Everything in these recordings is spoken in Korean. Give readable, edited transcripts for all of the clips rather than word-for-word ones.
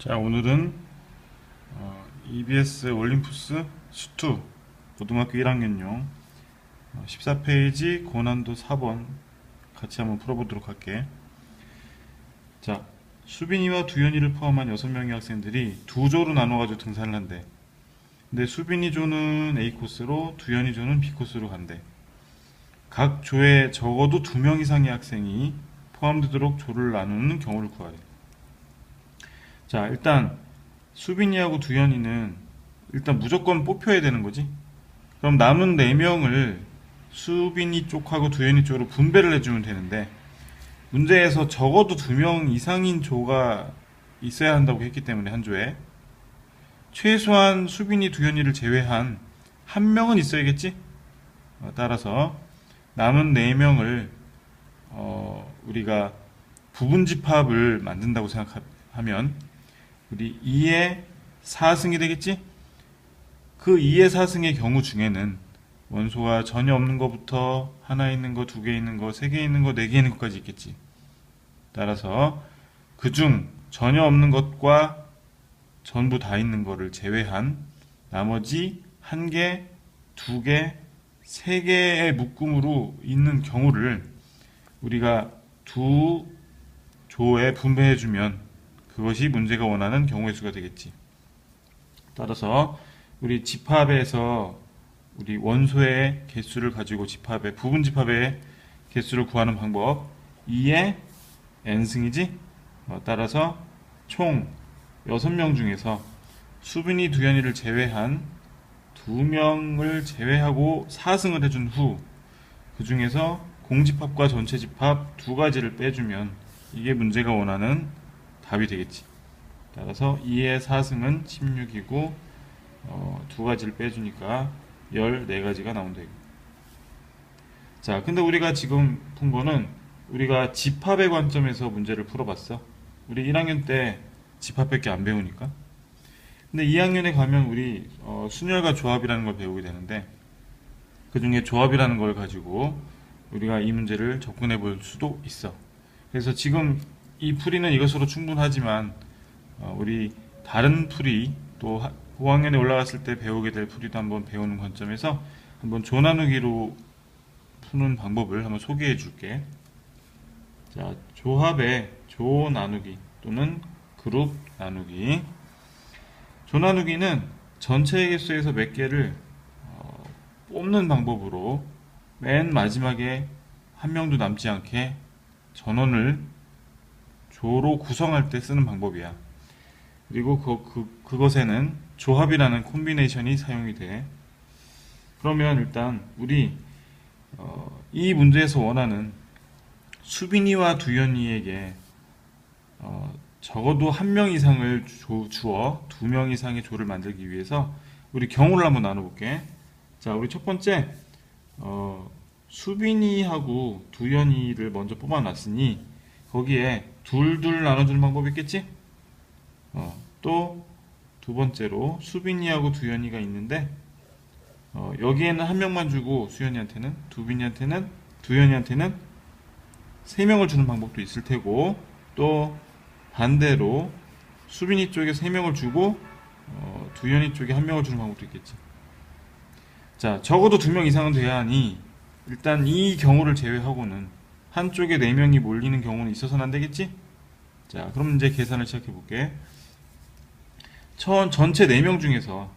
자, 오늘은 EBS 올림푸스 수2 고등학교 1학년용 14페이지 고난도 4번 같이 한번 풀어보도록 할게. 자, 수빈이와 두현이를 포함한 6명의 학생들이 두 조로 나눠가지고 등산을 한대. 근데 수빈이 조는 A 코스로, 두현이 조는 B 코스로 간대. 각 조에 적어도 2명 이상의 학생이 포함되도록 조를 나누는 경우를 구하래. 자, 일단 수빈이하고 두현이는 일단 무조건 뽑혀야 되는 거지. 그럼 남은 4명을 수빈이 쪽하고 두현이 쪽으로 분배를 해주면 되는데, 문제에서 적어도 2명 이상인 조가 있어야 한다고 했기 때문에 한 조에 최소한 수빈이, 두현이를 제외한 1명은 있어야겠지. 따라서 남은 4명을 우리가 부분 집합을 만든다고 생각하면 우리 2의 4승이 되겠지? 그 2의 4승의 경우 중에는 원소가 전혀 없는 것부터 하나 있는 거, 2개 있는 거, 3개 있는 거, 4개 있는 것까지 있겠지. 따라서 그중 전혀 없는 것과 전부 다 있는 거를 제외한 나머지 1개, 2개, 3개의 묶음으로 있는 경우를 우리가 두 조에 분배해주면 그것이 문제가 원하는 경우의 수가 되겠지. 따라서 우리 집합에서 우리 원소의 개수를 가지고 집합의 부분 집합의 개수를 구하는 방법 2의 n승이지. 따라서 총 6명 중에서 수빈이, 두현이를 제외한 2명을 제외하고 4승을 해준 후 그 중에서 공집합과 전체 집합 2가지를 빼주면 이게 문제가 원하는 답이 되겠지. 따라서 2의 4승은 16이고 2가지를 빼주니까 14가지가 나온다. 자, 근데 우리가 지금 푼 거는 우리가 집합의 관점에서 문제를 풀어봤어. 우리 1학년 때 집합밖에 안 배우니까. 근데 2학년에 가면 우리 순열과 조합이라는 걸 배우게 되는데 그 중에 조합이라는 걸 가지고 우리가 이 문제를 접근해 볼 수도 있어. 그래서 지금 이 풀이는 이것으로 충분하지만 우리 다른 풀이 또 5학년에 올라갔을 때 배우게 될 풀이도 한번 배우는 관점에서 한번 조 나누기로 푸는 방법을 한번 소개해 줄게. 자, 조합의 조 나누기 또는 그룹 나누기. 조 나누기는 전체 개수에서 몇 개를 뽑는 방법으로 맨 마지막에 한 명도 남지 않게 전원을 조로 구성할 때 쓰는 방법이야. 그리고 그것에는 조합이라는 콤비네이션이 사용이 돼. 그러면 일단 우리 이 문제에서 원하는 수빈이와 두현이에게 적어도 1명 이상을 주어 2명 이상의 조를 만들기 위해서 우리 경우를 한번 나눠볼게. 자, 우리 첫 번째 수빈이하고 두현이를 먼저 뽑아놨으니 거기에 둘둘 나눠주는 방법이 있겠지? 또 두 번째로 수빈이하고 두현이가 있는데 여기에는 1명만 주고 수현이한테는, 두현이한테는 3명을 주는 방법도 있을 테고 또 반대로 수빈이 쪽에 3명을 주고 두현이 쪽에 1명을 주는 방법도 있겠지. 자, 적어도 2명 이상은 돼야 하니 일단 이 경우를 제외하고는 한쪽에 4명이 몰리는 경우는 있어서는 안 되겠지? 자, 그럼 이제 계산을 시작해 볼게. 전체 4명 중에서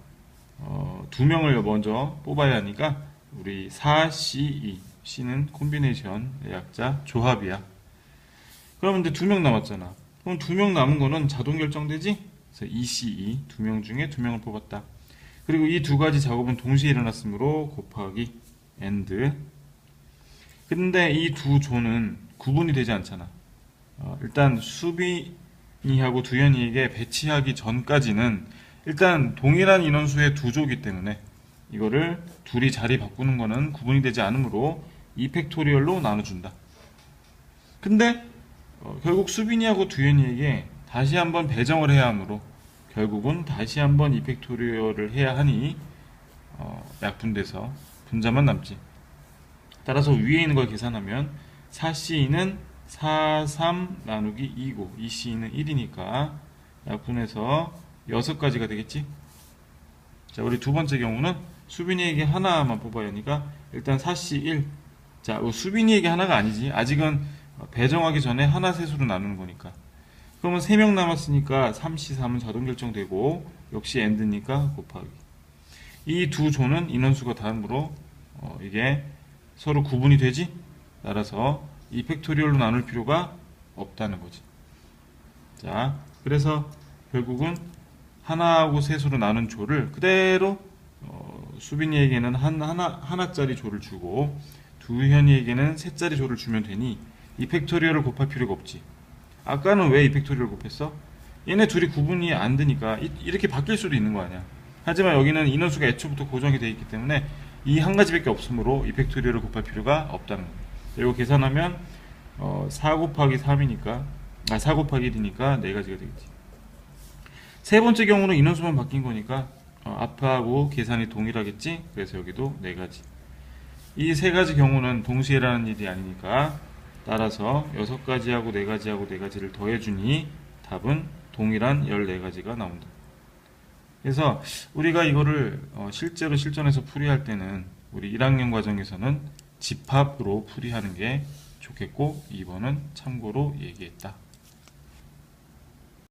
2명을 먼저 뽑아야 하니까 우리 4C2, C는 콤비네이션의 약자 조합이야. 그럼 이제 2명 남았잖아. 그럼 2명 남은 거는 자동 결정되지? 그래서 2C2, 2명 중에 2명을 뽑았다. 그리고 이 2가지 작업은 동시에 일어났으므로 곱하기 AND. 근데 이 2조는 구분이 되지 않잖아. 일단 수빈이하고 두현이에게 배치하기 전까지는 일단 동일한 인원수의 2조이기 때문에 이거를 둘이 자리 바꾸는 거는 구분이 되지 않으므로 2팩토리얼로 나눠준다. 근데 결국 수빈이하고 두현이에게 다시 한번 배정을 해야 하므로 결국은 다시 한번 2팩토리얼을 해야 하니 약분돼서 분자만 남지. 따라서 위에 있는 걸 계산하면 4C는 4, 3 나누기 2고 2C는 1이니까 약분해서 6가지가 되겠지? 자, 우리 두 번째 경우는 수빈이에게 하나만 뽑아야 하니까 일단 4C 1. 자, 수빈이에게 하나가 아니지. 아직은 배정하기 전에 하나 셋으로 나누는 거니까. 그러면 3명 남았으니까 3C 3은 자동 결정되고 역시 AND니까 곱하기. 이 두 조는 인원수가 다음으로 이게 서로 구분이 되지? 따라서 이 팩토리얼로 나눌 필요가 없다는 거지. 자, 그래서 결국은 하나하고 셋으로 나눈 조를 그대로 수빈이에게는 하나짜리 조를 주고 두현이에게는 셋짜리 조를 주면 되니 이 팩토리얼을 곱할 필요가 없지. 아까는 왜 이 팩토리얼을 곱했어? 얘네 둘이 구분이 안 되니까 이렇게 바뀔 수도 있는 거 아니야. 하지만 여기는 인원수가 애초부터 고정이 되어 있기 때문에 이 한 가지밖에 없으므로 이 팩토리얼을 곱할 필요가 없다는 거예요. 이거 계산하면 4 곱하기 3이니까 4 곱하기 1이니까 4가지가 되겠지. 세 번째 경우는 인원수만 바뀐 거니까 앞하고 계산이 동일하겠지. 그래서 여기도 4가지. 이 3가지 경우는 동시에라는 일이 아니니까 따라서 6가지하고 4가지하고 4가지를 더해주니 답은 동일한 14가지가 나온다. 그래서 우리가 이거를 실제로 실전에서 풀이할 때는 우리 1학년 과정에서는 집합으로 풀이하는 게 좋겠고 2번은 참고로 얘기했다.